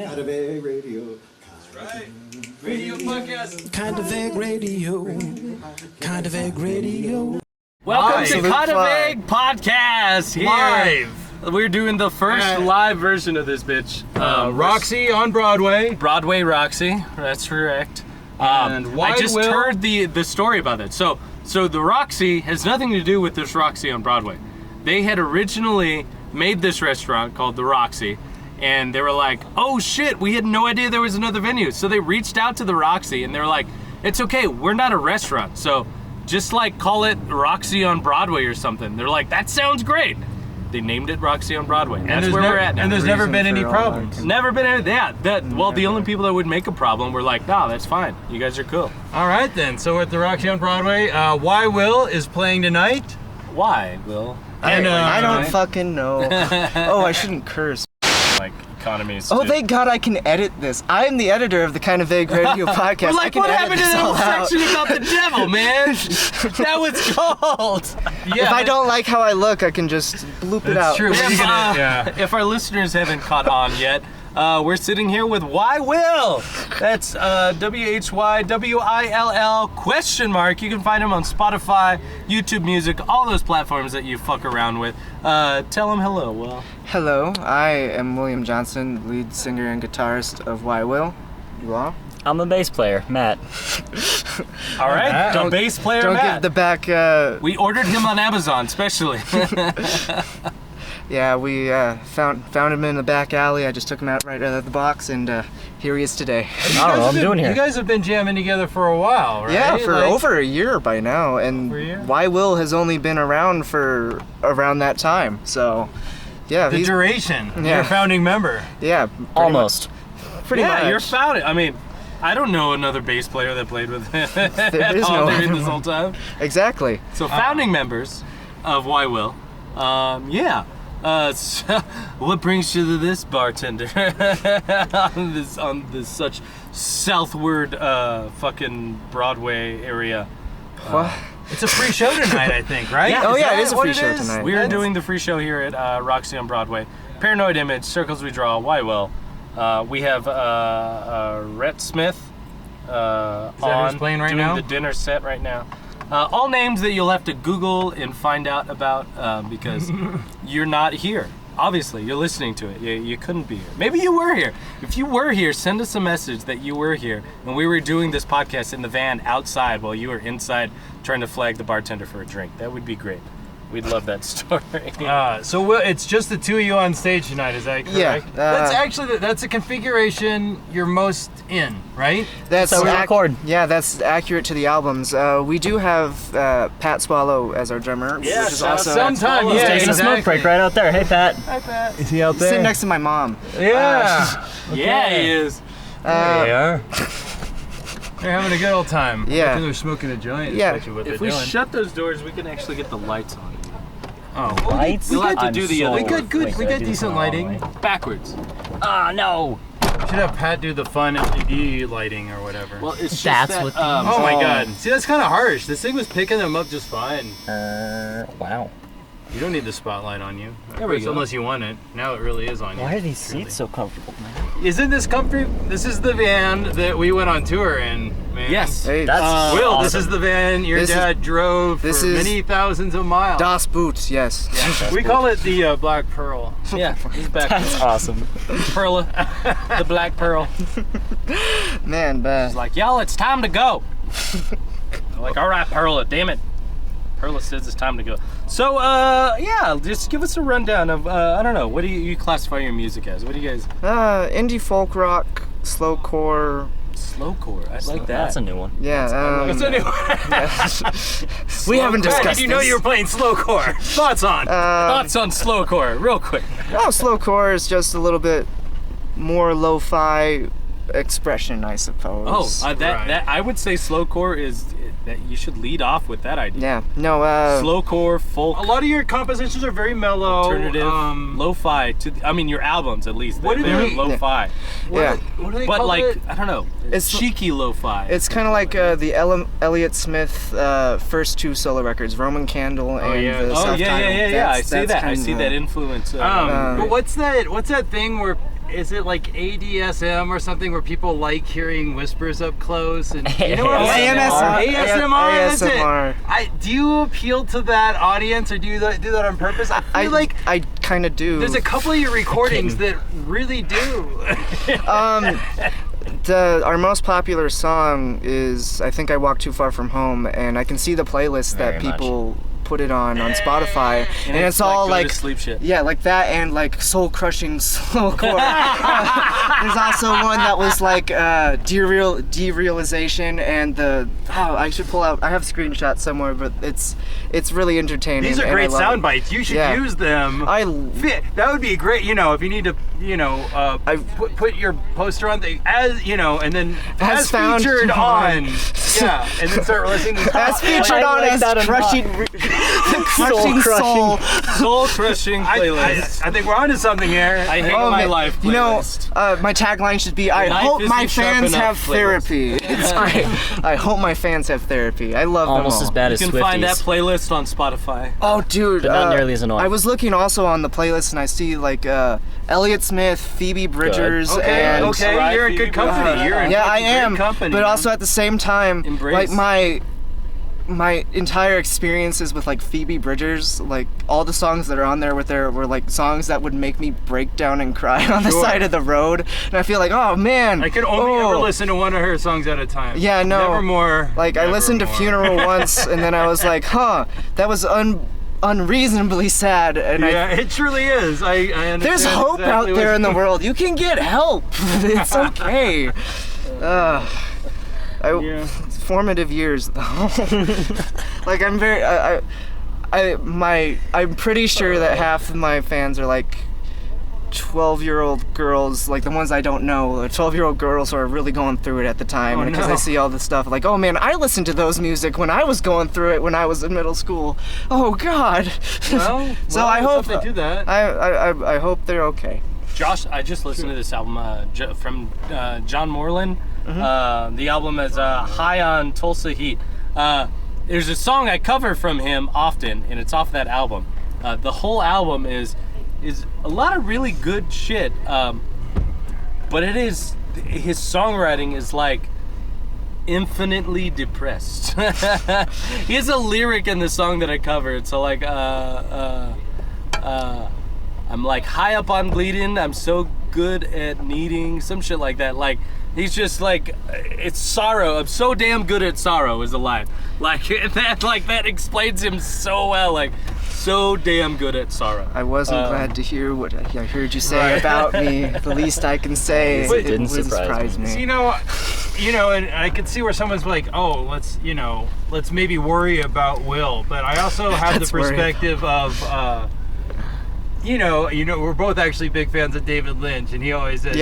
Kind of Egg Radio. That's right. Radio podcast. Kind of Egg Radio. Kind of Egg Radio. Welcome to Kind of Egg podcast. Here. Live. We're doing the first live version of this bitch. Roxy on Broadway. Broadway Roxy. That's correct. And I just heard the story about that. So the Roxy has nothing to do with this Roxy on Broadway. They had originally made this restaurant called the Roxy. And they were like, oh shit, we had no idea there was another venue. So they reached out to the Roxy and they were like, it's okay, we're not a restaurant. So just like call it Roxy on Broadway or something. They're like, that sounds great. They named it Roxy on Broadway. That's where we're at now. And there's never been any problems. Never been any, the only people that would make a problem were like, no, that's fine. You guys are cool. All right then, so we're at the Roxy on Broadway. Why Will is playing tonight. Why, Will? And, I don't fucking know. Oh, I shouldn't curse. Like economies. Oh, thank God I can edit this. I am the editor of the Kind of Vague Radio podcast. We're like, what happened to the whole section about the devil, man? That was gold. Yeah, if I don't like how I look, I can just bloop it out. True. If our listeners haven't caught on yet, we're sitting here with Why Will. That's WHYWILL question mark. You can find him on Spotify, YouTube Music, all those platforms that you fuck around with. Tell him hello, Will. Hello, I am William Johnson, lead singer and guitarist of Why Will. You are? I'm the bass player, Matt. All right, the bass player, Don't Matt. give the back. We ordered him on Amazon, especially. Yeah, we found him in the back alley. I just took him out right out of the box, and here he is today. I don't know what I'm doing here. You guys have been jamming together for a while, right? Yeah, for over a year by now, and Over a year? Why Will has only been around for around that time. So, yeah, The duration. Yeah. You're a founding member. yeah, Almost. pretty much. You're founded. I mean, I don't know another bass player that played with him There is no during other this whole time. Exactly. So founding members of Why Will. Yeah. So what brings you to this, bartender? on this such southward fucking Broadway area. What? It's a free show tonight, I think, right? Oh, yeah, it is a what free show tonight. We are doing the free show here at Roxy on Broadway. Paranoid Image, Circles We Draw, Why Will. We have Rhett Smith on playing right doing now? the dinner set right now. All names that you'll have to Google and find out about because you're not here. Obviously, you're listening to it. You couldn't be here. Maybe you were here. If you were here, send us a message that you were here and we were doing this podcast in the van outside while you were inside trying to flag the bartender for a drink. That would be great. We'd love that story. So Will, it's just the two of you on stage tonight, is that correct? Yeah, that's actually that's a configuration you're most in, right? That's So we record. Yeah, that's accurate to the albums. We do have Pat Swallow as our drummer, Yeah, which is shout out also to Pat Sometime, Swallow. yeah, Taking a smoke break right out there. Hey, Pat. Hi, Pat. Is he out there? sitting next to my mom. Yeah. Yeah, he is. There they are. They're having a good old time. Yeah. Because they're smoking a joint. Yeah. That's what If they're we doing. shut those doors, we can actually get the lights on. Oh. Lights? We'll have to I'm do the so other- We got good. wait, We did I got do this decent one the wrong lighting. way? Backwards. Ah, no. Should have Pat do the fun LED lighting or whatever. Well, it's just That's that, what oh my God! See, that's kind of harsh. This thing was picking them up just fine. Wow. You don't need the spotlight on you. There we go. Unless you want it. Now it really is on you. Why are these seats so comfortable, man? Isn't this comfy? This is the van that we went on tour in, man. Yes. Hey, That's Will, awesome. this is the van your dad drove this for is many thousands of miles. Das Boots, yes. We call it the Black Pearl. Yeah, he's back. That's awesome. Perla, the Black Pearl. Man, He's like, y'all, it's time to go. I'm like, all right, Perla, damn it. Perla says it's time to go. So, yeah, just give us a rundown of, I don't know, what do you classify your music as? What do you guys? indie folk rock, slowcore. Slowcore, I like that. That's a new one. Yeah, What's the new we haven't discussed Did you know this. you were playing slowcore? Thoughts on? Thoughts on slowcore, real quick. Oh, slowcore is just a little bit more lo-fi expression, I suppose. Oh, that I would say slowcore is that you should lead off with that idea. Yeah, no, Slowcore, folk, A lot of your compositions are very mellow. alternative, lo-fi. I mean, your albums at least. What do They're they- lo-fi. yeah. What do they But call like, it? I don't know, It's- cheeky lo-fi. It's kind of like the Elliott Smith first two solo records, Roman Candle and yeah. the Oh yeah. self-titled. I see that. I see kinda- that influence. But what's that thing where is it like ADSM or something where people like hearing whispers up close? And you know what I'm AMSR. saying? ASMR. That's ASMR. it. Do you appeal to that audience or do you do that on purpose? I feel like I kind of do. there's a couple of your recordings that really do. Our most popular song is I Think I Walk Too Far From Home, and I can see the playlist that Very people put it on Spotify, and it's all go like to sleep shit. yeah, like that, and like soul crushing slowcore. There's also one that was like derealization, and I should pull out. I have screenshots somewhere, but it's really entertaining. These are and I great love sound it. bites. You should Yeah. use them. That would be great. You know, if you need to, put your poster on the and then As as found featured on. on, yeah, and then start listening to As featured on like as that crushing soul. Soul crushing playlist. I think we're onto something here. I hate Oh, my man. life playlist. My tagline should be, I Life hope isn't my sharp fans enough have playlist. therapy. It's great. I hope my fans have therapy. I love Almost them all. as bad You as can Swifties. find that playlist on Spotify. Oh, dude. But not nearly as annoying. I was looking also on the playlist, and I see like Elliott Smith, Phoebe Bridgers, Okay, and okay, Right, you're in good company. You're in yeah, I great am. company. But also at the same time, Embrace. like my entire experiences with like Phoebe Bridgers, like all the songs that are on there were like songs that would make me break down and cry on the Sure. side of the road, and I feel like, oh man, I could only ever listen to one of her songs at a time. Yeah, no. Nevermore. Like I listened to Nevermore. Funeral once, and then I was like, huh, that was unreasonably sad, and Yeah, it truly is. I understand. there's hope exactly out there what in the you- world. You can get help. It's okay. Yeah. Formative years though. Like I'm pretty sure that half of my fans are like 12-year-old girls, like the ones I don't know, 12-year-old girls who are really going through it at the time, Oh, because no. I see all this stuff like, oh man, I listened to those music when I was going through it when I was in middle school. Oh God. Well, So I hope they do that. I hope they're okay. Josh, I just listened to this album from John Moreland. The album is High on Tulsa Heat. There's a song I cover from him often, and it's off that album. The whole album is a lot of really good shit, but his songwriting is like infinitely depressed. He has a lyric in the song that I covered. So like, I'm like high up on bleeding. I'm so good at needing, some shit like that. Like he's just like, it's sorrow. I'm so damn good at sorrow is the line. Like that explains him so well. Like so damn good at sorrow. I wasn't glad to hear what I heard you say about me. The least I can say, It it didn't wouldn't surprise surprise me. me. So, you know, and I could see where someone's like, oh, let's maybe worry about Will. But I also have the Let's worry perspective of, we're both actually big fans of David Lynch, and he always says,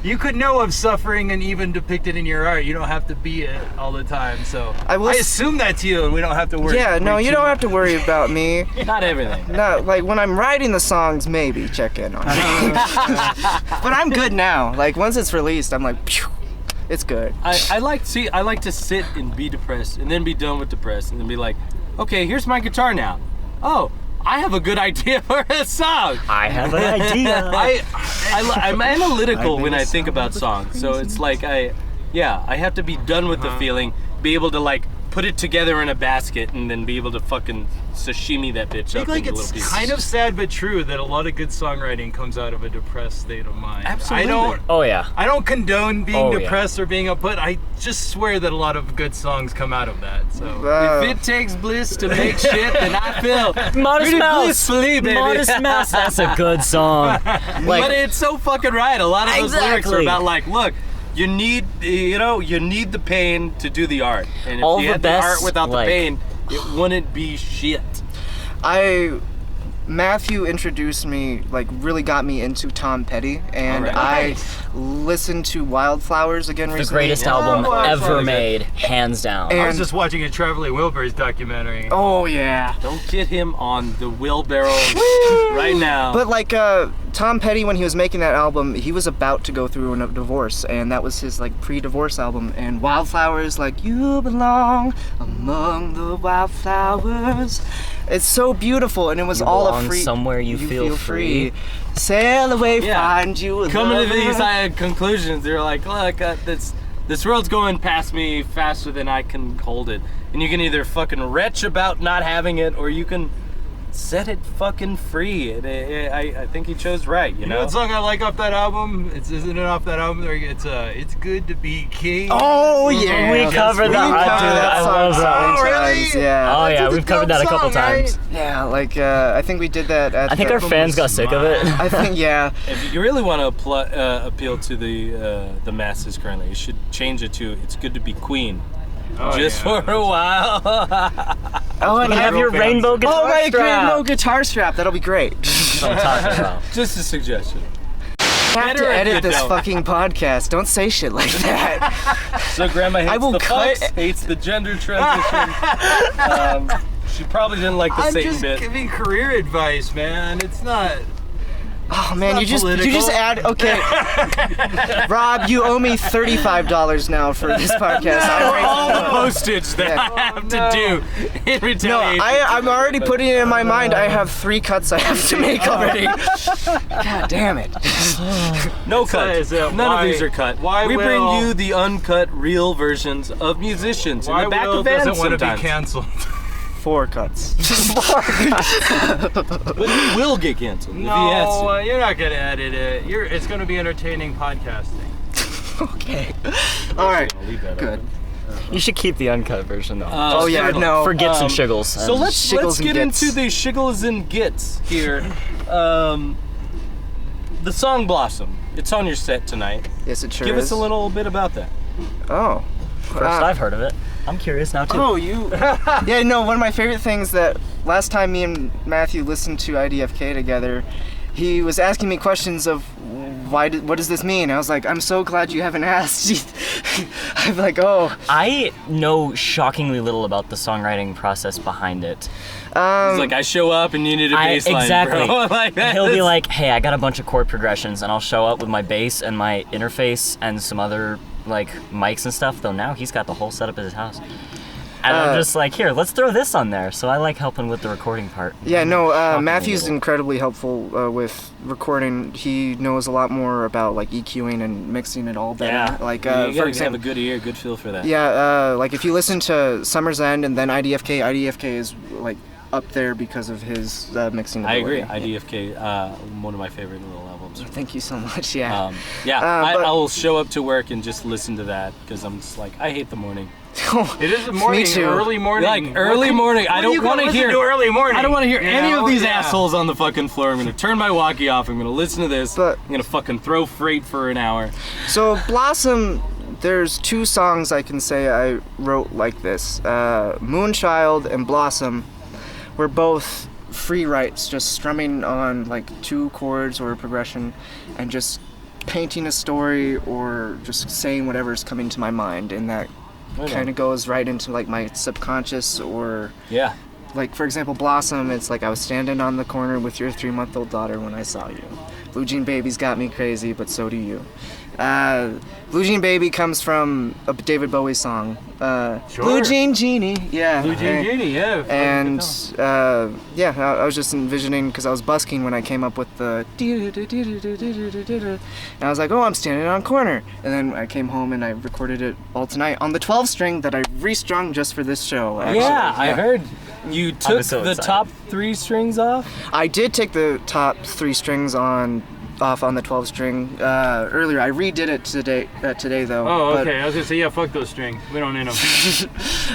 you could know of suffering and even depict it in your art. You don't have to be it all the time. So I assume that's you, and we don't have to worry. Yeah, no, you don't have to worry about me. Not everything. No, like when I'm writing the songs, maybe check in on me. But I'm good now. Like once it's released, I'm like, phew, it's good. I like to sit and be depressed, and then be done with depressed, and then be like, okay, here's my guitar now. Oh, I have a good idea for a song. I have an idea. I'm analytical when I think about songs, so it's like I have to be done with the feeling, be able to like put it together in a basket, and then be able to fucking sashimi that bitch I up think like into little it's pieces. kind of sad but true that a lot of good songwriting comes out of a depressed state of mind. Absolutely. Oh yeah. I don't condone being Oh, yeah. depressed or being upset. I just swear that a lot of good songs come out of that. So If it takes bliss to make shit, then I feel Modest pretty Mouse. blissfully, baby. Modest Mouse. That's a good song. But it's so fucking right. A lot of those lyrics are Exactly. about like, look, you need the pain to do the art, and if All you the had best, the art without like- the pain, it wouldn't be shit. Matthew introduced me, like really got me into Tom Petty, and Alright. I listened to Wildflowers again The recently. greatest album well, that's ever really good. made, hands down. And- I was just watching a Traveling Wilburys documentary. Oh yeah. Don't get him on the wheelbarrow right now. But like Tom Petty, when he was making that album, he was about to go through a divorce, and that was his like pre-divorce album. And Wildflowers, like you belong among the wildflowers. It's so beautiful, and it was You all a belong free. somewhere you feel free. Sail away, Yeah. find you. A Coming to these lover. conclusions, they're like, look, this world's going past me faster than I can hold it. And you can either fucking retch about not having it, or you can set it fucking free. I think he chose right, you You know know? what song I like off that album? Isn't it off that album? It's Good to Be King. Oh yeah, We covered that. We I covered do. that I song love so that. many Oh, really? times, Yeah. Oh yeah, That's a we've covered dope that a couple song, right? times. Yeah, like I think we did that at I think the, our fans got sick of it. I think yeah. If you really want to appeal to the masses currently, you should change it to "It's good to be Queen," just for a while. Oh, and You have your fans. rainbow guitar Oh, my strap. rainbow guitar strap. That'll be great. That's what I'm talking about. Just a suggestion. I have Better to if you edit this don't. fucking podcast. Don't say shit like that. So Grandma hates I will the cut- fucks, hates the gender transition. She probably didn't like the I'm Satan just bit. giving career advice, man. It's not. Oh man, not you just political. add. Okay, Rob, you owe me $35 now for this podcast. All the I'm postage that I have to do in no, retaliation. I'm already putting it in my mind. I have 3 cuts I have to make already. God damn it. No cut. is it. None Why- of these are cut. why we bring Will- you the uncut, real versions of musicians in Why the back Will of vans doesn't want to be sometimes. canceled. 4 cuts. But he will get canceled if he has No, to. you're not gonna edit it. It's gonna be entertaining podcasting. Okay. All right. I'll leave that Good. open. You should keep the uncut version though. Oh yeah, Shiggle. no. For gits and shiggles. So let's Shiggles and get gits. into the shiggles and gits here. The song Blossom. It's on your set tonight. Yes, it sure Give is. us a little bit about that. Oh. First I've heard of it. I'm curious now too. Oh, you. Yeah, no, one of my favorite things that last time me and Matthew listened to IDFK together, he was asking me questions of what does this mean? I was like, I'm so glad you haven't asked. I'm like, oh. I know shockingly little about the songwriting process behind it. It's like I show up and you need a bass line, exactly. bro. Like that. He'll be like, hey, I got a bunch of chord progressions, and I'll show up with my bass and my interface and some other like mics and stuff. Though now he's got the whole setup at his house. And I'm just like, here, let's throw this on there. So I like helping with the recording part. Yeah, no, Shockingly Matthew's little. incredibly helpful with recording. He knows a lot more about like EQing and mixing it all better. Yeah. Like, you for gotta example, have a good ear, good feel for that. yeah, like if you listen to Summer's End and then IDFK is like up there because of his mixing I agree. ability. IDFK, one of my favorite little albums. Thank you so much. Yeah. I but- will show up to work and just listen to that because I'm just like, I hate the morning. It is the morning, too. early morning. Like early morning. I don't want to hear. early morning. I don't want to hear you any know? of these Yeah. assholes on the fucking floor. I'm gonna turn my walkie off. I'm gonna listen to this. But- I'm gonna fucking throw freight for an hour. So Blossom, there's 2 songs I can say I wrote like this. Moonchild and Blossom were both free writes, just strumming on like 2 chords or a progression and just painting a story or just saying whatever's coming to my mind, and that kind of goes right into like my subconscious. Or Yeah. like for example, Blossom, it's like I was standing on the corner with your 3-month-old daughter when I saw you. Blue Jean Baby's got me crazy, but so do you. Blue Jean Baby comes from a David Bowie song. Blue Jean Genie, yeah. Blue Jean Genie, yeah. And yeah, I was just envisioning, because I was busking when I came up with the and I was like, oh, I'm standing on a corner. And then I came home and I recorded it all tonight on the 12 string that I restrung just for this show. Actually. Yeah, I heard you took so the excited. top 3 strings off. I did take the top 3 strings off on the 12 string earlier. I redid it today though. Oh, but- okay. I was gonna say, yeah, fuck those strings. We don't need them.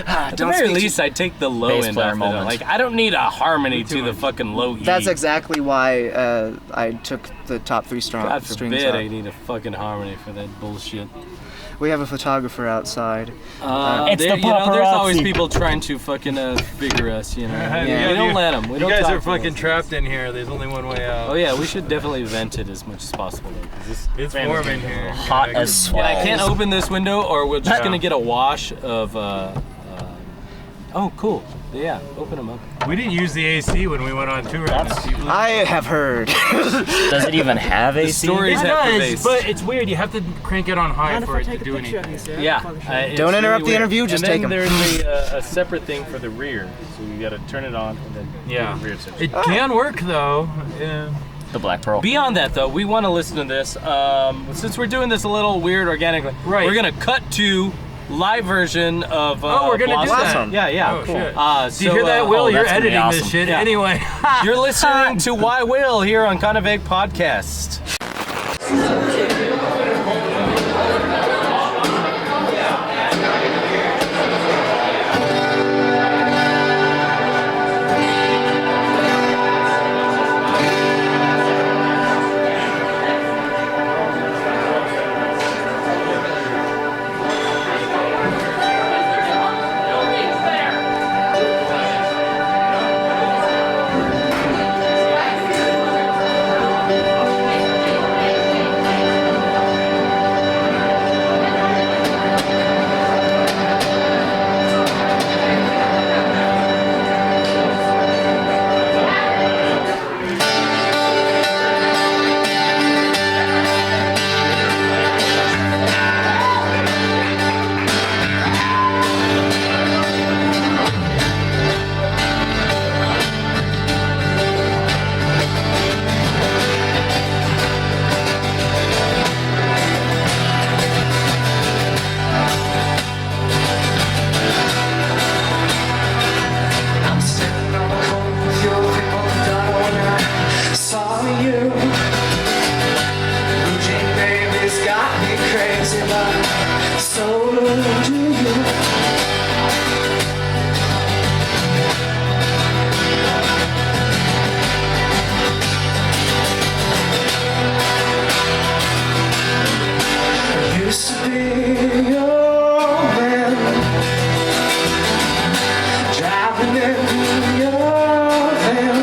At the don't very speak to- least, I take the low Bass end player off. It. moment. Like I don't need a harmony to too the much. fucking low E. That's exactly why I took the top 3 God strings forbid off. I need a fucking harmony for that bullshit. We have a photographer outside. It's there, the you know, there's always paparazzi. people trying to fucking figure us, you know. Yeah. We don't let them. We You don't guys talk are to fucking them. trapped in here. There's only one way out. Oh yeah, we should definitely vent it as much as possible. Though, 'cause this It's fan warm is in getting here. Hot Yeah, as swell. I can't open this window, or we're just Yeah. gonna get a wash of. Oh, cool. Yeah, open them up. We didn't use the AC when we went on tour. I have heard. Does it even have AC? stories It have the does, bass. but it's weird. You have to crank it on high for it to do anything. Yeah. It's Don't interrupt the weird. interview, just and take 'em. then there's a separate thing for the rear. So you got to turn it on and then Yeah. the rear switch. It can work though. Yeah. The Black Pearl. Beyond that, though, we want to listen to this. Since we're doing this a little weird organically, Right. we're going to cut to live version of We're gonna do Blossom. that. Yeah. Oh, Cool. shit. So, Do you hear that, Will? You're that's gonna be editing this awesome. shit Yeah. anyway. You're listening to Why Will here on Kind of Vague Podcast. I'm sitting on the corner with your people down when I saw you. Blue Jean baby's got me crazy, but so do you. Used to be your man, driving in your van.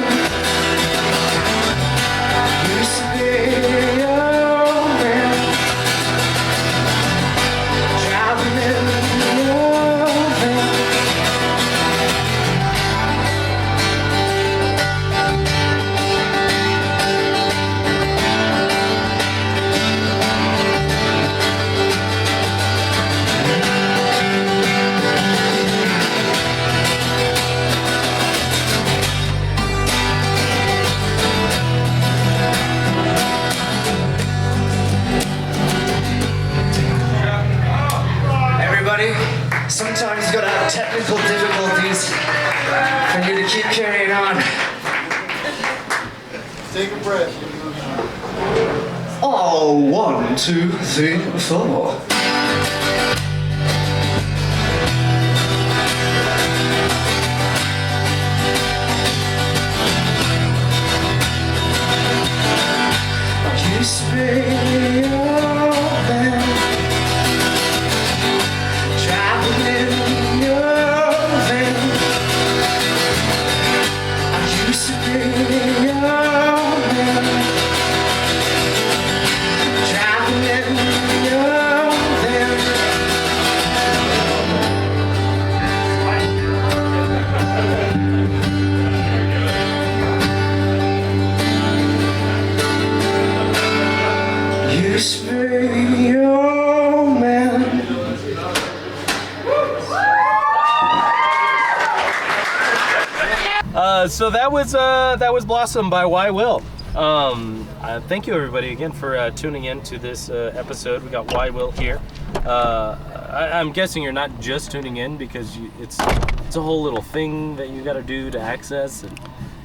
Used to be your man, driving in your van. Everybody, sometimes you gotta have technical difficulties for you to keep carrying on. Take a breath. Oh, 1, 2, 3, 4. I used to be your man, driving in your van. I used to be your man, driving in your van. Used to be your man. So that was Blossom by Why Will. Thank you everybody again for tuning in to this episode. We got Why Will here. I'm guessing you're not just tuning in because it's a whole little thing that you got to do to access, and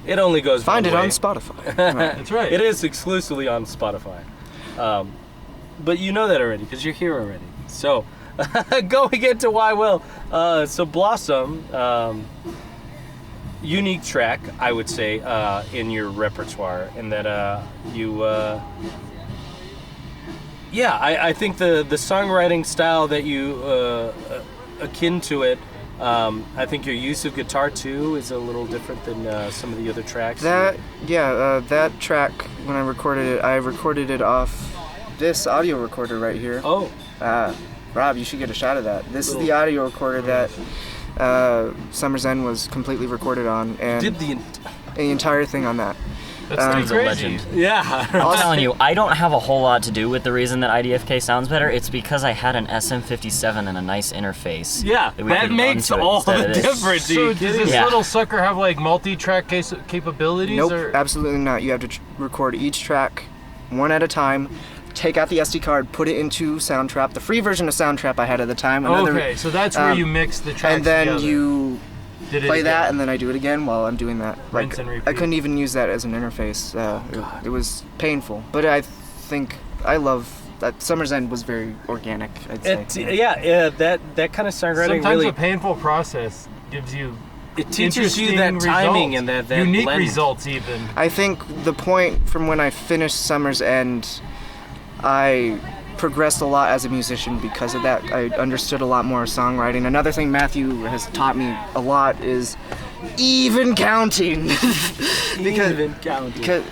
it only goes Find one it way. on Spotify. That's right. It is exclusively on Spotify. But you know that already because you're here already. So going into Why Will. So Blossom, unique track, I would say, in your repertoire, in that you. Yeah, I think the songwriting style that you akin to it. I think your use of guitar too is a little different than some of the other tracks. That track, when I recorded it off this audio recorder right here. Oh. Rob, you should get a shot of that. This is the audio recorder that Summer's End was completely recorded on, and Did the entire thing on that. That's He's a crazy. legend. Yeah. I'm telling you, I don't have a whole lot to do with the reason that IDFK sounds better. It's because I had an SM57 and a nice interface. Yeah, we that could run makes to it all instead the of this. difference. Are So you does kidding this me? Yeah. little sucker have like multi-track capabilities? Nope, Or? absolutely not. You have to record each track one at a time, take out the SD card, put it into Soundtrap, the free version of Soundtrap I had at the time. Okay, so that's where you mix the tracks and then together. you Did it play that, again. and then I do it again while I'm doing that. Rinse Like, and repeat. I couldn't even use that as an interface. It was painful, but I think I love that. Summer's End was very organic, I'd say. That kind of songwriting Sometimes really a painful process gives you it teaches you that interesting timing results. and that unique blend. results even. I think the point from when I finished Summer's End, I progressed a lot as a musician because of that. I understood a lot more songwriting. Another thing Matthew has taught me a lot is even counting. because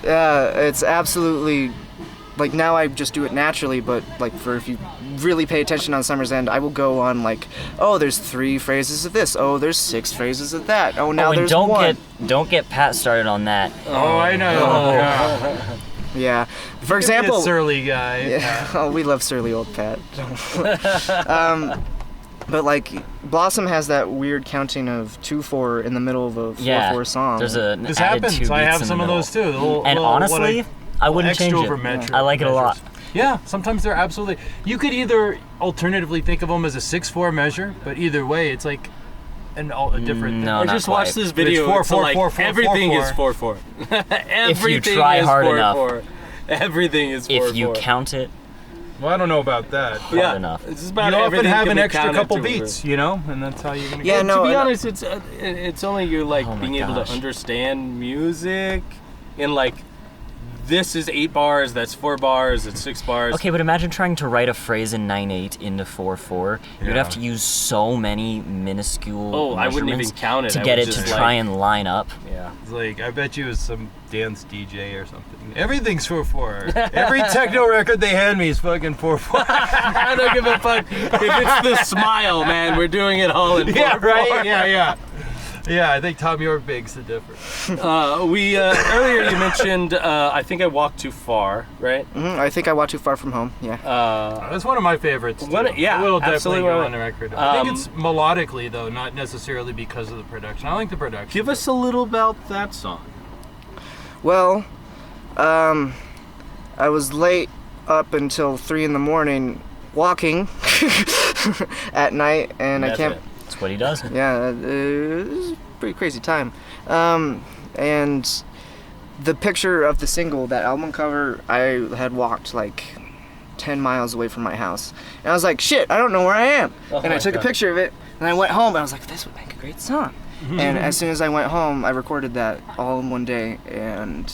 it's absolutely, like, now I just do it naturally, but like if you really pay attention on Summer's End, I will go on like, oh, there's 3 phrases of this, oh, there's 6 phrases of that, oh, now and there's don't 1. don't get Pat started on that. Oh, I know. Yeah. Yeah. For Be a example, surly guy. yeah, oh, we love surly old Pat. But like Blossom has that weird counting of 2/4 in the middle of a 4/4 song. There's a This added happens. 2 I beats have in some the of middle. those too. The little- And little- honestly, I wouldn't change extra it. over metric I like it a lot. measures. Yeah, sometimes they're absolutely. You could either alternatively think of them as a 6/4 measure, but either way, it's like a different. No, I not just watched quite. this video. It's 4, It's 4, like 4, 4, everything 4, is 4/4. Everything try is hard 4/4. Everything is 4/4. If you count it Well, I don't know about that. hard enough. It's just You about often everything have can an be extra counted couple to beats, you know, and that's how you're gonna. Yeah, get no, to be and- honest, it's only you like Oh my being able to gosh. understand music in like this is 8 bars, that's 4 bars, it's 6 bars. Okay, but imagine trying to write a phrase in 9/8 into 4/4. You'd Yeah. have to use so many minuscule Oh, I wouldn't even measurements count it. to I get would it to just, try like- and line up. Yeah. It's like I bet you it's some dance DJ or something. Everything's 4/4. Every techno record they hand me is fucking 4/4. I don't give a fuck if it's the smile, man. We're doing it all in 4/4. Yeah, right. Yeah. Yeah, I think Tom York makes the difference. We earlier you mentioned I think I walked too far, right? I think I walked too far from home. Yeah. That's one of my favorites. Too. Yeah, it will definitely absolutely. go on the record. I think it's melodically though, not necessarily because of the production. I like the production. Give us a little about that song. Well, I was late up until 3 in the morning walking at night, and I That's can't. it. That's what he does. Yeah, it was a pretty crazy time. And the picture of the single, that album cover, I had walked like 10 miles away from my house. And I was like, shit, I don't know where I am. Oh and I my took God. a picture of it, and I went home, and I was like, this would make a great song. And as soon as I went home, I recorded that all in one day, and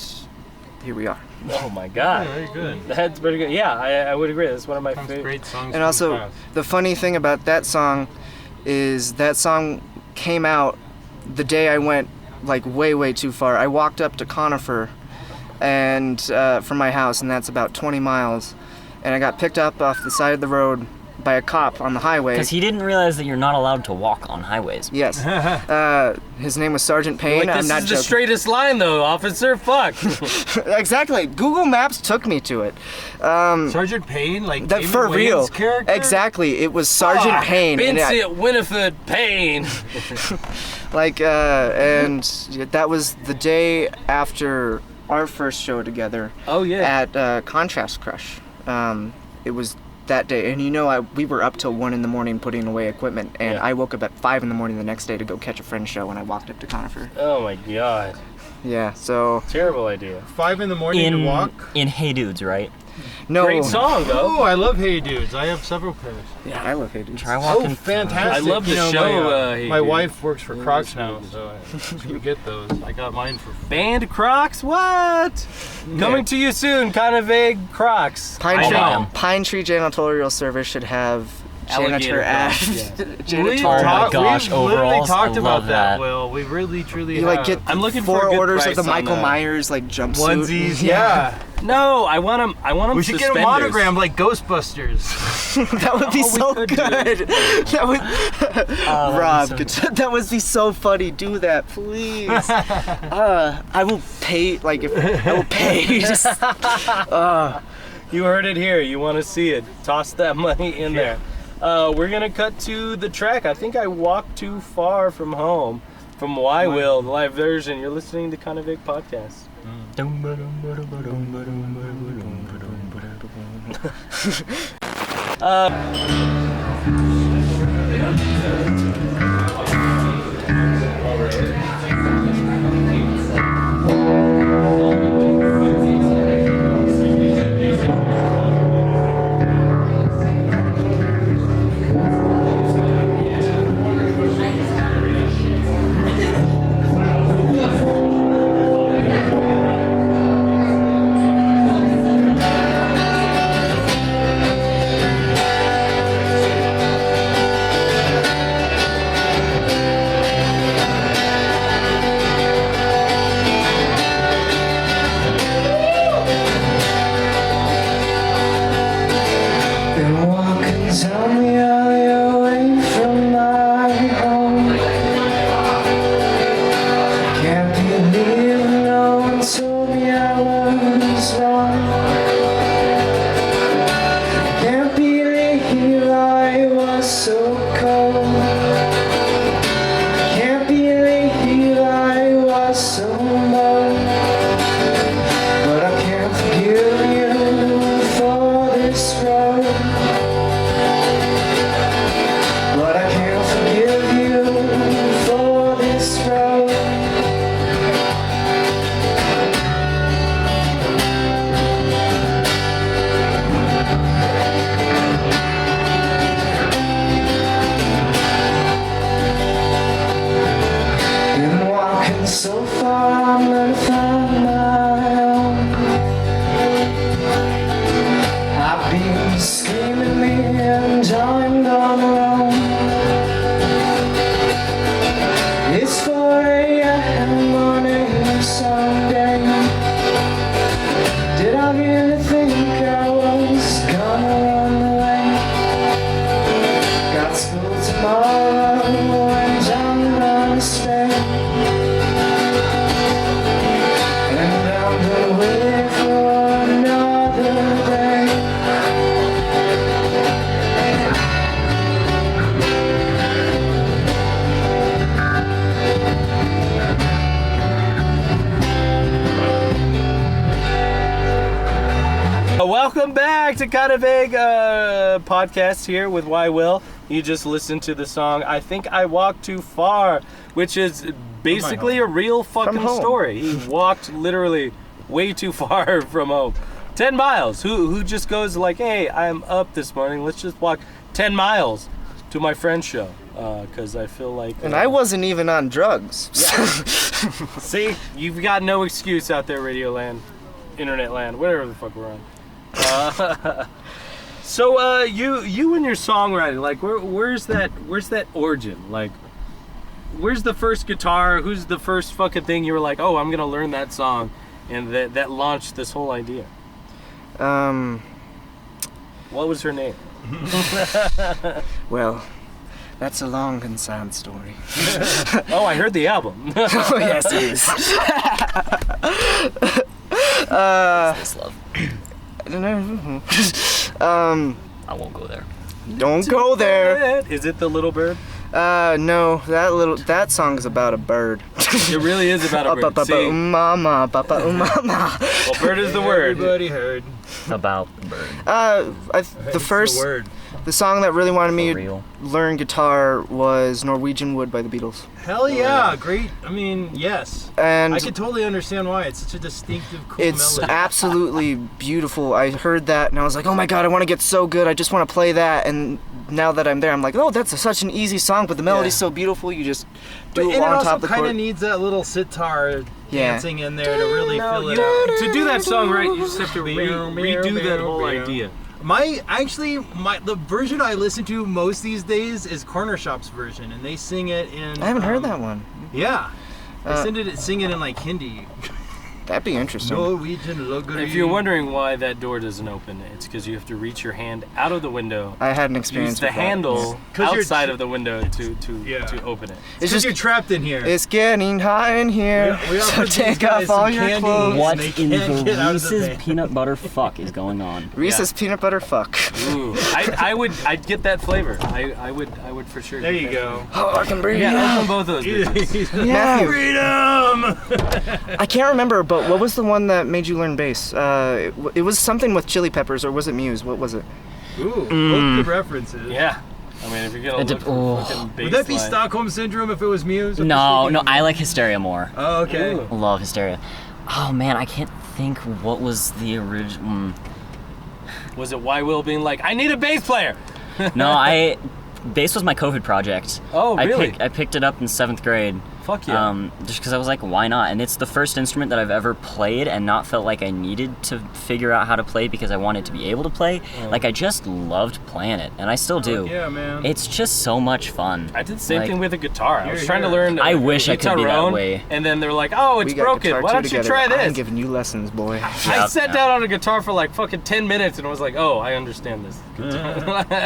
here we are. Oh my god. Yeah, very good. That's pretty good. Yeah, I would agree. That's one of my Sounds favorite. great songs. And from also, the past. the funny thing about that song is that song came out the day I went like way too far. I walked up to Conifer and from my house, and that's about 20 miles, and I got picked up off the side of the road by a cop on the highway. Because he didn't realize that you're not allowed to walk on highways. Yes. His name was Sergeant Payne. Like, I'm this not is joking. the straightest line though, officer. Fuck. Exactly. Google Maps took me to it. Sergeant Payne, like That David for real. Wayne's character. Exactly. It was Sergeant Fuck. Payne. And Vincent Winifred Payne. and that was the day after our first show together. Oh yeah. At Contrast Crush. It was that day, and we were up till 1 in the morning putting away equipment, and Yeah. I woke up at 5 in the morning the next day to go catch a friend's show, and I walked up to Conifer. Oh my god. Yeah, so Terrible idea. 5 in the morning to walk. In Hey Dudes, right? no. Great song though. Oh, I love Hey Dudes. I have several pairs. Yeah, I love Hey Dudes. Try Oh, walking. fantastic! I love the You know, show, My, Hey my Dudes. wife works for Crocs now, so you get those. I got mine for. Band Crocs? What? Coming to you soon. Kind of vague Crocs. Pine I Tree, know. Pine Tree Janitorial Service should have Alligator janitor ad. gloves, We've Oh my talked- gosh, we've literally overalls, talked I about love that. Will. We really truly You have. like get I'm looking 4 for a good orders of price the on Michael that. Myers like jumpsuit. onesies. Yeah. No, I want them. We should get a monogram like Ghostbusters. That would be so good. That would, Rob, that would be so funny. Do that, please. I will pay. Like, if I will pay. Just, You heard it here. You want to see it? Toss that money in there. We're gonna cut to the track. I think I walked too far from home. From Why Will, the live version. You're listening to Kind of Big Podcast. Welcome back to Kind of Vague podcast here with Why Will. You just listened to the song I Think I Walked Too Far, which is basically a real fucking story. He walked literally way too far from home. 10 miles. Who just goes like, hey, I'm up this morning, let's just walk 10 miles to my friend's show. Because I feel like... And I wasn't even on drugs. Yeah. See? You've got no excuse out there, Radio Land, Internet Land, whatever the fuck we're on. So you and your songwriting, like where's that origin? Like where's the first guitar? Who's the first fucking thing you were like, oh, I'm gonna learn that song, and that launched this whole idea? What was her name? Well, that's a long and sad story. Oh, I heard the album. Oh, yes, it is. This love. I don't know. I won't go there. Don't go there. Is it the Little Bird? No, that song is about a bird. It really is about a bird. See? Mama, papa, mama. Well, bird is the word. Everybody heard About the bird. The song that really wanted me to learn guitar was Norwegian Wood by the Beatles. Hell yeah, great. I mean, yes. And I can totally understand why. It's such a distinctive, cool it's melody. absolutely beautiful. I heard that and I was like, oh my god, I want to get so good. I just want to play that. And now that I'm there, I'm like, oh, that's such an easy song, but the melody's so beautiful. You just do it on top of the chord. And it also kind of needs that little sitar dancing in there to really fill it out. out. To do that song right, you just have to redo that whole idea. The version I listen to most these days is Corner Shop's version, and they sing it in... I haven't heard that one. Yeah. They sing it in like Hindi. That'd be interesting. Norwegian luxury. If you're wondering why that door doesn't open, it's because you have to reach your hand out of the window. I had an experience Use the with that. handle 'Cause you're outside of the window to open it. It's just you're trapped in here. It's getting hot in here, We so offered take these guys off all some your candy. clothes. What They in can't get out the of the Reese's van. peanut butter fuck is going on? Reese's peanut butter fuck. Ooh, I'd get that flavor. I would for sure. There get you that go. flavor. Oh, I can breathe. Yeah, open both of those bitches. Matthew, Freedom! I can't remember, but what was the one that made you learn bass? It was something with Chili Peppers, or was it Muse? What was it? Ooh, both good references. Yeah. I mean, if you're gonna look for fucking bass Would that be line- Stockholm Syndrome if it was Muse? No, I like Hysteria more. Oh, okay. Ooh. Love Hysteria. Oh man, I can't think what was the original. Was it Y Will being like, I need a bass player? No, bass was my COVID project. Oh, really? I picked it up in 7th grade. Fuck yeah. Just because I was like, why not? And it's the first instrument that I've ever played and not felt like I needed to figure out how to play because I wanted to be able to play. Like, I just loved playing it, and I still do. Yeah, man. It's just so much fun. I did the same Like, thing with a guitar. I was Here, trying to here. learn. I wish I could be that guitarone, way. And then they were like, "Oh, it's We got broken. Guitar Why 2 don't you together. try I'm this?" giving you lessons, boy. I sat down on a guitar for like fucking 10 minutes and I was like, "Oh, I understand this."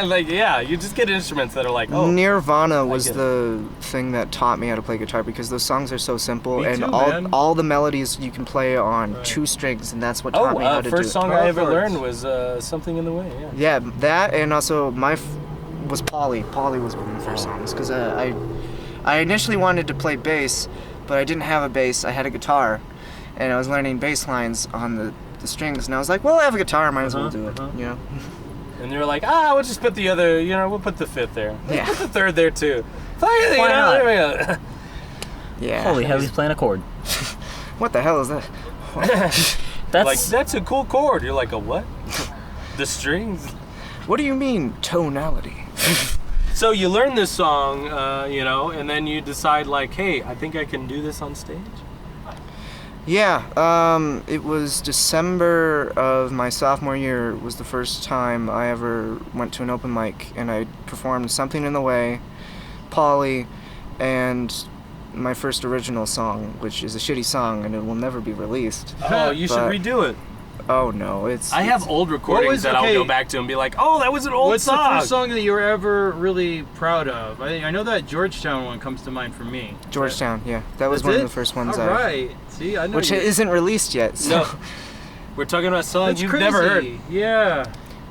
Like, yeah, you just get instruments that are like, "Oh, Nirvana was get it. the thing that taught me how to play guitar because those songs are so simple Me and too, all man. all the melodies you can play on 2 strings, and that's what taught me how to do first it. song Power I ever chords. learned was Something in the Way." Yeah. Yeah, that, and also was Polly. Polly was one of the first songs because I initially wanted to play bass, but I didn't have a bass. I had a guitar, and I was learning bass lines on the strings, and I was like, well, I have a guitar, I might as well do it, you know? And they were like, we'll just put the other, we'll put the 5th there. Yeah. Put the 3rd there too. Fuck it, Why not? there we go. Yeah. Holy hell, he's playing a chord. What the hell is that? That's Like, that's a cool chord. You're like, a what? The strings. What do you mean, tonality? So you learn this song, and then you decide like, hey, I think I can do this on stage. Yeah, it was December of my sophomore year was the first time I ever went to an open mic, and I performed Something in the Way, Polly, and my first original song, which is a shitty song and it will never be released. Oh, you should But- redo it. Oh no, I have old recordings that I'll go back to and be like, oh, that was an old What's song. the first song that you were ever really proud of? I know that Georgetown one comes to mind for me. Georgetown, yeah. That was That's one it? of the first ones All right. See, I know which you. isn't released yet. So. No. We're talking about songs That's you've crazy. never heard. Yeah.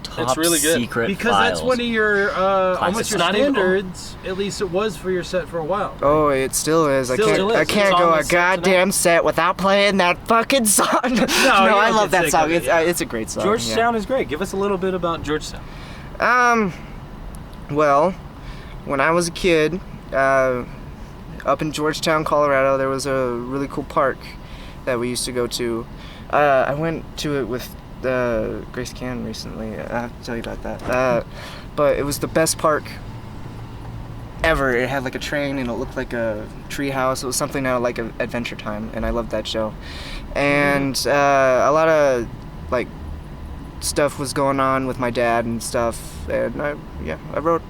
top really good. secret Because files. that's one of your almost your Not even- standards. At least it was for your set for a while. Oh, it still is. Still I is. can't It's go on a the set goddamn set without playing that fucking song. No, you I don't love get that sick song. of it, yeah. It's a great song. Georgetown is great. Give us a little bit about Georgetown. Well, when I was a kid, up in Georgetown, Colorado, there was a really cool park that we used to go to. I went to it with Grace Cann recently. I have to tell you about that. But it was the best park ever. It had like a train and it looked like a tree house. It was something out of like Adventure Time, and I loved that show. And a lot of like stuff was going on with my dad and stuff, and I wrote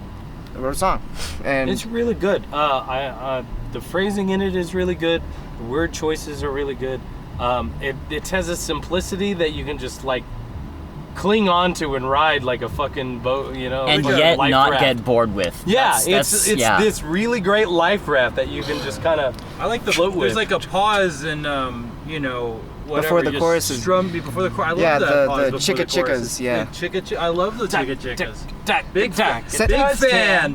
a song. And It's really good. The phrasing in it is really good. The word choices are really good. It has a simplicity that you can just like cling on to and ride like a fucking boat, and like a yet life not raft. get bored with. Yeah, That's- it's yeah. this really great life raft that you can just kind of I like the float with. there's like a pause and whatever, Before the you chorus just is- strum before the chorus. I love Yeah, that pause the before chicka the chorus. chickas, yeah. I love the chicka chickas. Big fan. Set-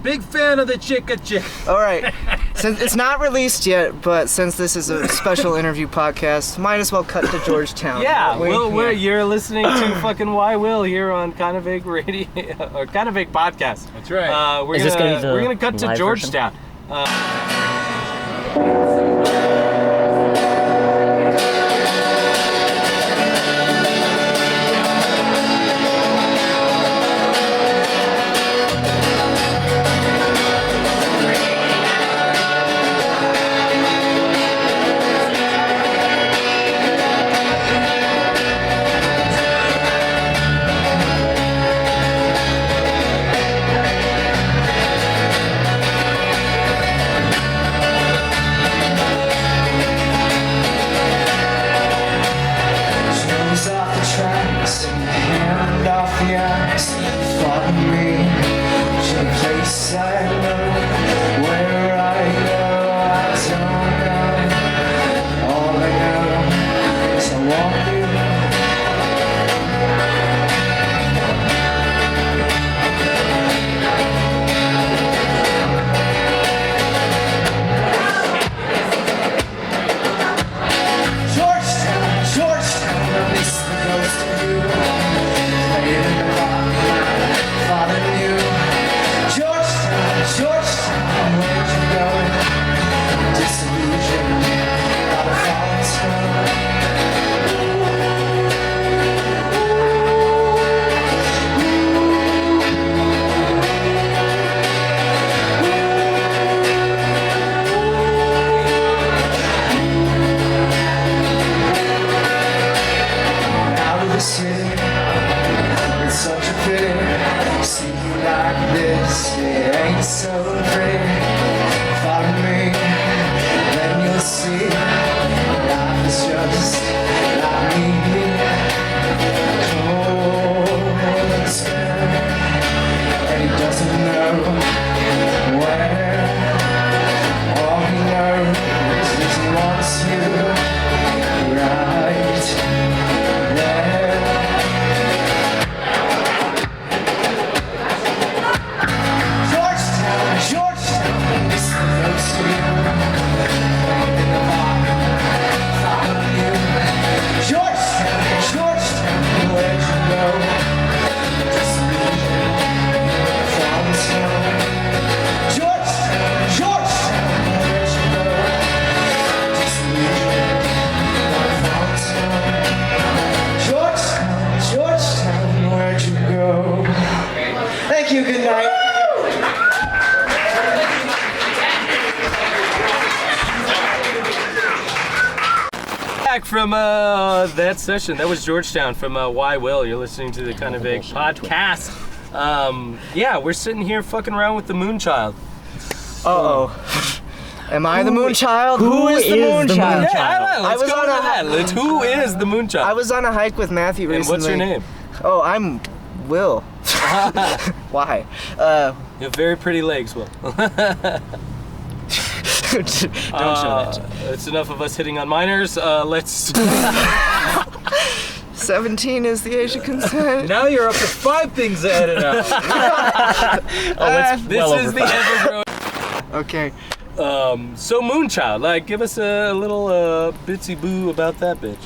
Big fan of the chicka chickas. all right, since it's not released yet, but since this is a special interview podcast, might as well cut to Georgetown. Yeah, yeah. you're listening to fucking Why Will here on Kind of Vague Radio or Kind of Vague Podcast. That's right. We're Is this gonna be the we're gonna cut to live Georgetown. so pretty. Follow me, then you'll see life is just like me. Cold and scared, and he doesn't know where. All he knows is he wants you right there. Georgetown, Georgetown, it's the notes to you. In the park, follow you. Georgetown, Georgetown, where'd you go? Just me, from the snow. Georgetown, Georgetown, where'd you go? Just me, from the snow. Georgetown, Georgetown, where'd you go? Thank you, good night. Back from that session. That was Georgetown from Why Will. You're listening to the Kind of Big podcast. Yeah, we're sitting here fucking around with the Moonchild. Uh-oh. Am I the Moonchild? Who is the Moonchild? Yeah, let's I was go on into a- that. Who is the Moonchild? I was on a hike with Matthew and recently. what's your name? Oh, I'm Will. Why? You have very pretty legs, Will. Don't show that. It's enough of us hitting on minors. Let's. 17 is the age of consent. Now you're up to 5 things to edit out. This is the ever-growing. Okay. So Moonchild, like, give us a little bitsy boo about that bitch.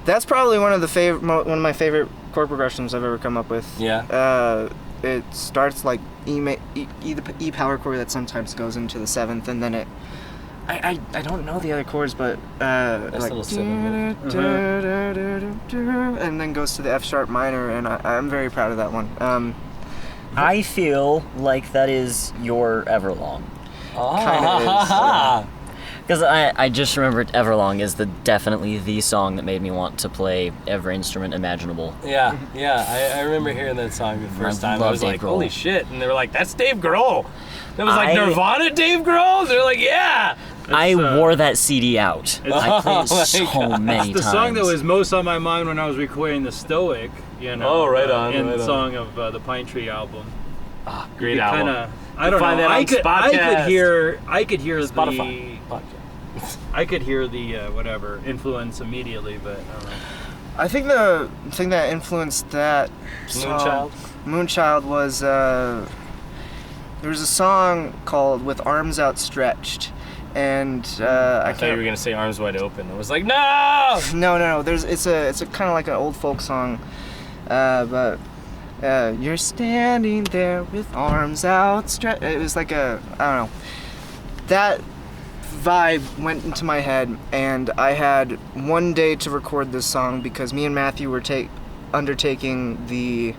That's probably one of my favorite chord progressions I've ever come up with. Yeah. It starts like E power chord that sometimes goes into the 7th, and then it. I don't know the other chords, but like little 7. and then goes to the F sharp minor, and I'm very proud of that one. I feel like that is your Everlong. Ah. Because I just remembered Everlong is definitely the song that made me want to play every instrument imaginable. Yeah. I remember hearing that song the first time. I was Dave like, Grohl. holy shit. And they were like, that's Dave Grohl. That was like Nirvana Dave Grohl? They're like, yeah. I wore that CD out. I played it so many The times. song that was most on my mind when I was recording the Stoic, you know. Oh, right on, And right the on. song of the Pine Tree album. Great album. I don't find know. that on I could Spotify. hear Spotify. Podcast. I could hear the whatever influence immediately, but I don't know. I think the thing that influenced that song, Moonchild was there was a song called "With Arms Outstretched," and I thought you were gonna say Arms Wide Open. I was like, no. No. It's a kind of like an old folk song, but you're standing there with arms outstretched. It was like I don't know. That vibe went into my head, and I had one day to record this song because me and Matthew were undertaking the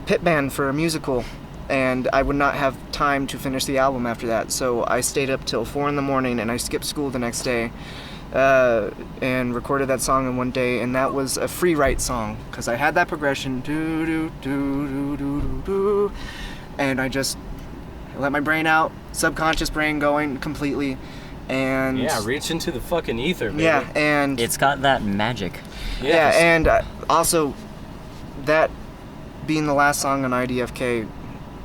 pit band for a musical, and I would not have time to finish the album after that. So I stayed up till 4 a.m. and I skipped school the next day and recorded that song in one day, and that was a free write song because I had that progression, do do do do do do do, and I just let my brain out, subconscious brain going completely, and Yeah, reach into the fucking ether, baby. yeah, and It's got that magic. yeah, and also that being the last song on IDFK,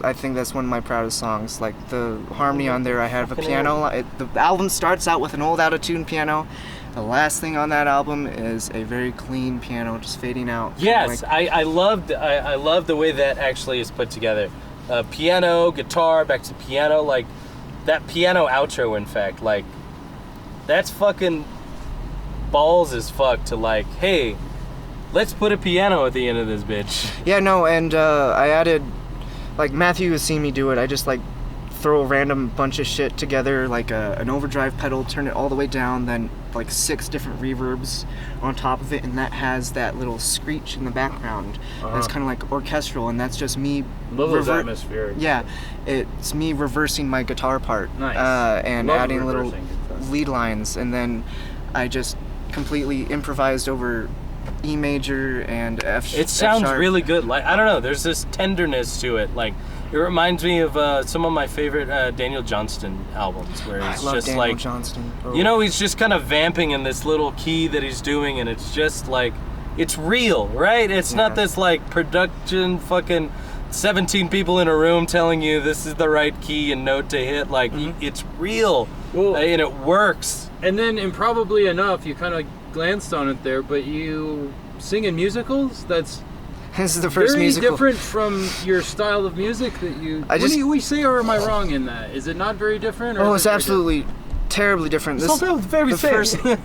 I think that's one of my proudest songs. Like the harmony on there, I have a piano. The album starts out with an old out-of-tune piano. The last thing on that album is a very clean piano just fading out. Yes, Like, I loved the way that actually is put together. Piano, guitar, back to piano, like that piano outro. In fact, like that's fucking balls as fuck to like, hey, let's put a piano at the end of this bitch. yeah, no, and I added, like Matthew has seen me do it. I just like throw a random bunch of shit together, like an overdrive pedal, turn it all the way down, then like 6 different reverbs on top of it, and that has that little screech in the background. That's kind of like orchestral, and that's just me. Love those atmospheric. Yeah, it's me reversing my guitar part, Nice. and Love adding little reversing guitar. lead lines, and then I just completely improvised over E major and F. It sounds F sharp. really good. Like, I don't know, there's this tenderness to it. Like, It reminds me of some of my favorite Daniel Johnston albums, where I it's love just Daniel like, Johnston. Oh. you know, he's just kind of vamping in this little key that he's doing, and it's just like, it's real, right? It's not this like production fucking 17 people in a room telling you this is the right key and note to hit. Like, it's real, and it works. And then, improbably enough, you kind of glanced on it there, but you sing in musicals? That's this is the first very musical. different from your style of music that you... What do we say, or am I wrong in that? Is it not very different? Or Oh, it's absolutely terribly different. It's all very the same.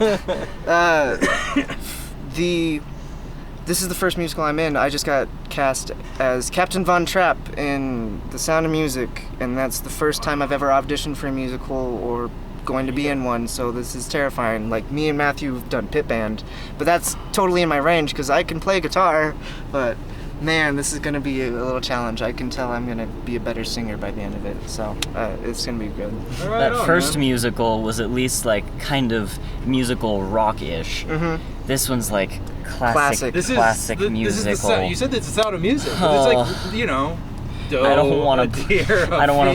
This is the first musical I'm in. I just got cast as Captain Von Trapp in The Sound of Music, and that's the first time I've ever auditioned for a musical or going to be in one, so this is terrifying. Like, me and Matthew have done pit band, but that's totally in my range because I can play guitar, but man, this is going to be a little challenge. I can tell I'm going to be a better singer by the end of it, so it's going to be good. That first musical was at least like kind of musical rock-ish. This one's like classic musical. You said it's the Sound of Music, but it's like, you know... I don't want to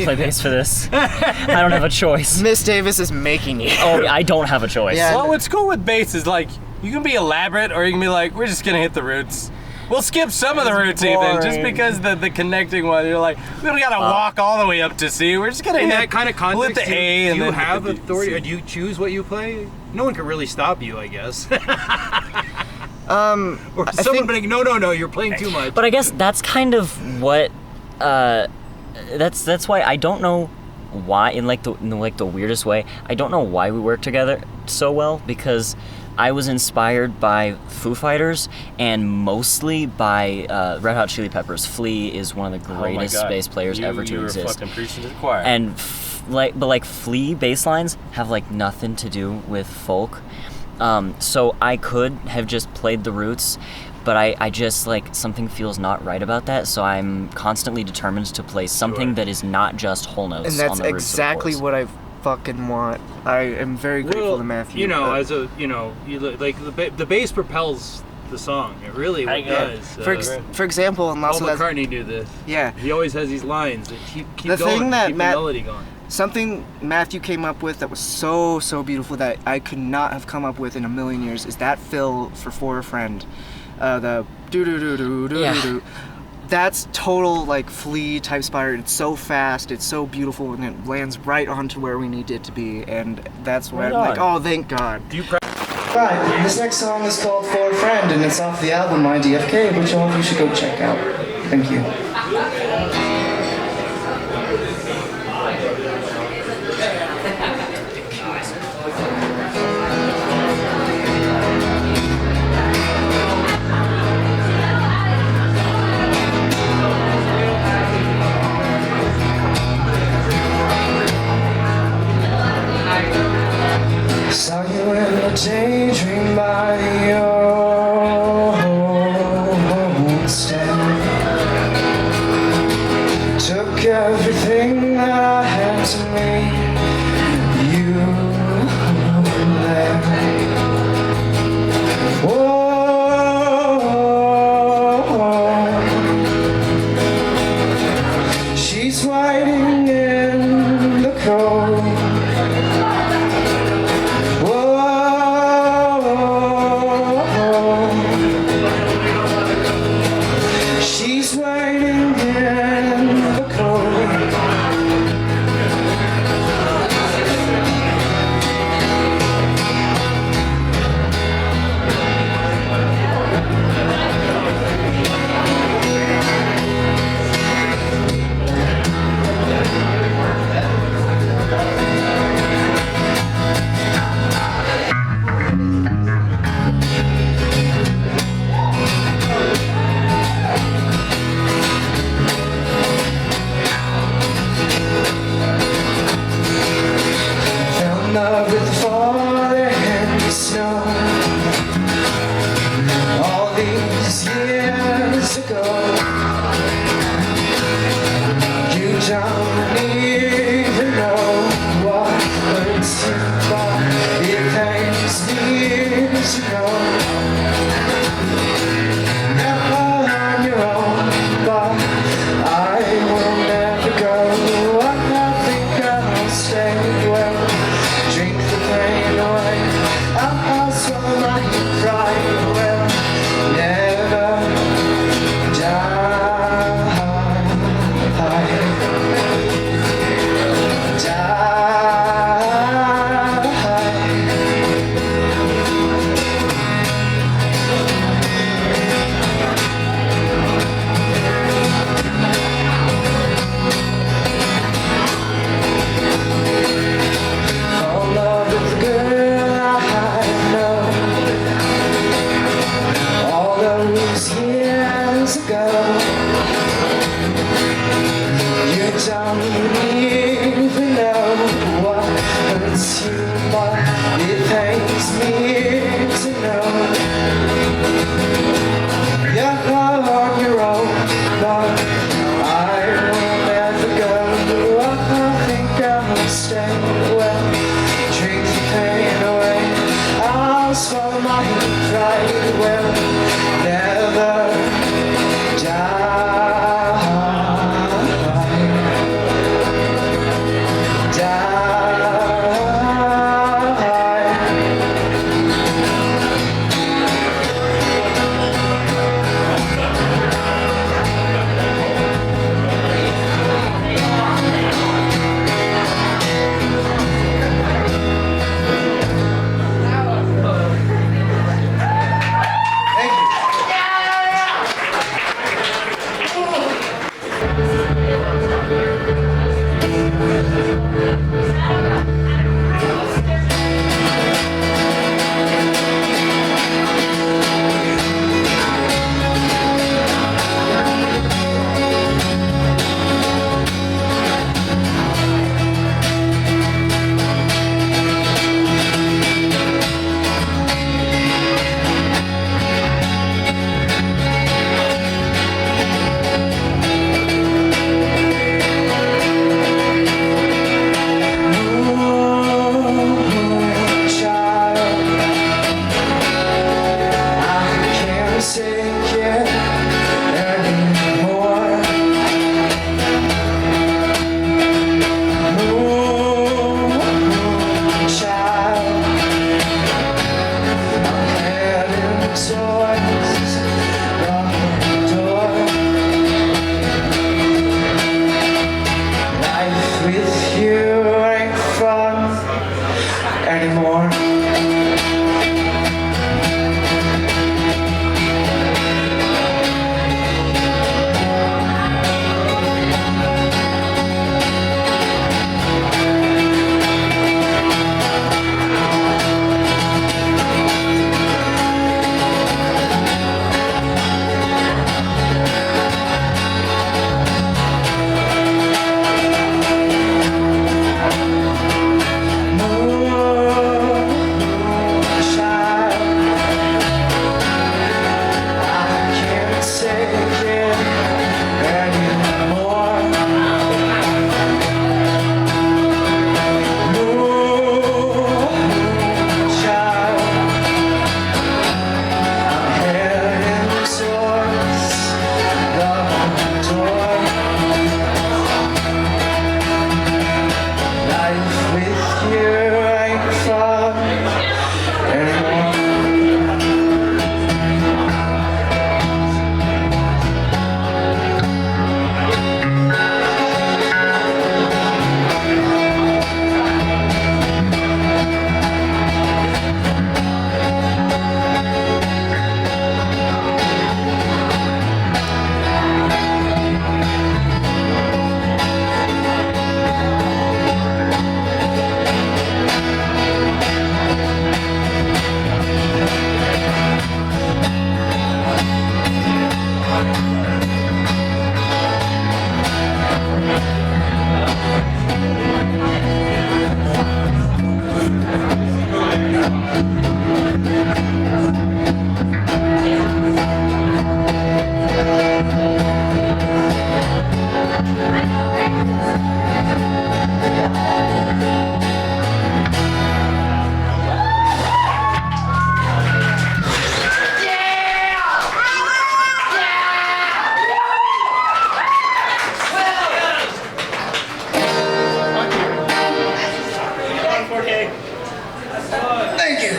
play bass for this. I don't have a choice. Miss Davis is making you. Oh, I don't have a choice. Yeah. Well, what's cool with bass is like, you can be elaborate, or you can be like, we're just gonna hit the roots. We'll skip some of the roots even, just because the connecting one, you're like, we don't gotta walk all the way up to C. We're just gonna hit that kind of context. the A, and do you then have hit the authority? C. Or do you choose what you play? No one can really stop you, I guess. Or someone being like, no, you're playing too much. But I guess that's kind of what. That's why I don't know why, in the weirdest way, I don't know why we work together so well, because I was inspired by Foo Fighters and mostly by Red Hot Chili Peppers. Flea is one of the greatest bass players ever to exist. You were fucking preaching to the choir. And Flea bass lines have like nothing to do with folk. So I could have just played the roots, but I just like, something feels not right about that, so I'm constantly determined to play something that is not just whole notes. And that's on the roots exactly of the what I fucking want. I am very grateful to Matthew. You know, the bass propels the song. It really does. For example, and also Paul McCartney knew this. Yeah. He always has these lines that keep the going, thing that keep the melody going. Something Matthew came up with that was so beautiful that I could not have come up with in a million years is that fill for a Friend. The do. That's total like Flea type inspired. It's so fast, it's so beautiful, and it lands right onto where we need it to be. And that's where I'm like, oh, thank God. Right, this next song is called For a Friend, and it's off the album My DFK, which all of you should go check out. Thank you. Saw you in a daydream by your stand. Took everything that I had to meet you there. Whoa, she's waiting in the cold. don't even know what hurts you, but it pains me to know you're not on your own, but I will never go. I think I'll stay away, drink the pain away. I'll swallow my pride, will never die. Thank you.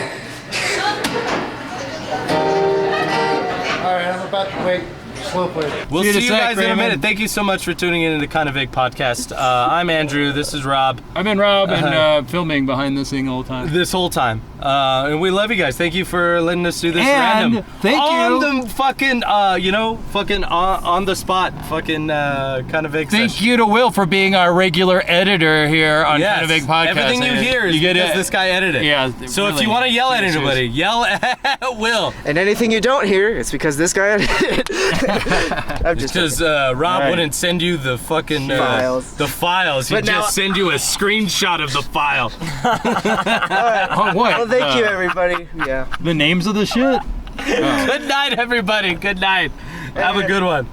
All right, I'm about to wait. Slow play. We'll see you guys in a minute. Thank you so much for tuning in to the Kind of Vague podcast. I'm Andrew. This is Rob. I've been Rob and filming behind this thing all the time. This whole time. And we love you guys. Thank you for letting us do this random. Thank you. On the fucking, on the spot, fucking Kind of Vague Thank session. you to Will for being our regular editor here on Yes. Kind of Vague podcast. Everything you hear is because this guy edited. Yeah. So really, if you want to yell at anybody, yell at Will. And anything you don't hear, it's because this guy edited it. just Because Rob wouldn't send you the fucking Files. the files. He'd But now- just send you a screenshot of the file. Oh, what? Well, thank you, everybody. Yeah. The names of the shit? Good night, everybody. Good night. Have a good one.